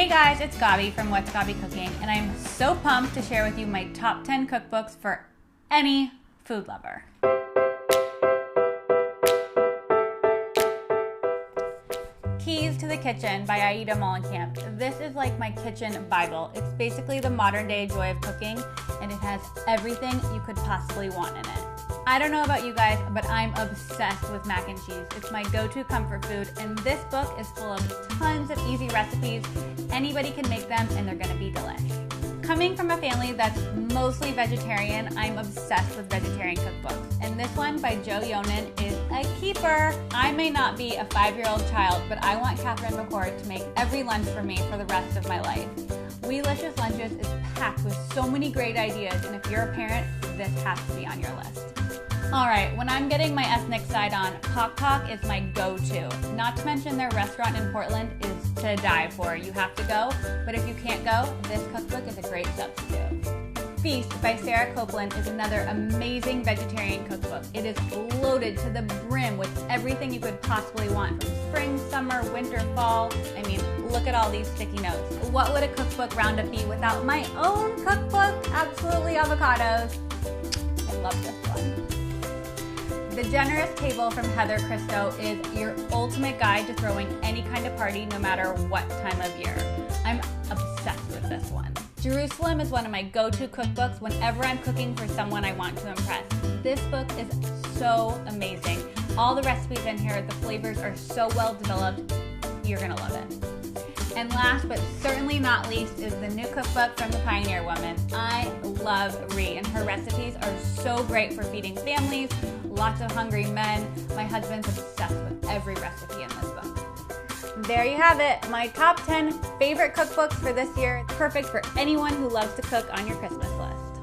Hey guys, it's Gabi from What's Gabi Cooking, and I'm so pumped to share with you my top 10 cookbooks for any food lover. Keys to the Kitchen by Aida Molenkamp. This is like my kitchen Bible. It's basically the modern day joy of cooking, and it has everything you could possibly want in it. I don't know about you guys, but I'm obsessed with mac and cheese. It's my go-to comfort food, and this book is full of tons of easy recipes. Anybody can make them, and they're gonna be delish. Coming from a family that's mostly vegetarian, I'm obsessed with vegetarian cookbooks. And this one by Yotam is a keeper. I may not be a 5-year-old child, but I want Catherine McCord to make every lunch for me for the rest of my life. Weelicious Lunches is packed with so many great ideas, and if you're a parent, this has to be on your list. All right, when I'm getting my ethnic side on, Pok is my go-to. Not to mention their restaurant in Portland is to die for. You have to go, but if you can't go, this cookbook is a great substitute. Feast by Sarah Copeland is another amazing vegetarian cookbook. It is loaded to the brim with everything you could possibly want from spring, summer, winter, fall. I mean, look at all these sticky notes. What would a cookbook roundup be without my own cookbook? Absolutely avocados. I love this one. The Generous Table from Heather Christo is your ultimate guide to throwing any kind of party, no matter what time of year. I'm obsessed with this one. Jerusalem is one of my go-to cookbooks whenever I'm cooking for someone I want to impress. This book is so amazing. All the recipes in here, the flavors are so well developed, you're gonna love it. And last but certainly not least is the new cookbook from the Pioneer Woman. I love Ree, and her recipes are so great for feeding families, lots of hungry men. My husband's obsessed with every recipe in this book. There you have it, my top 10 favorite cookbooks for this year. Perfect for anyone who loves to cook on your Christmas list.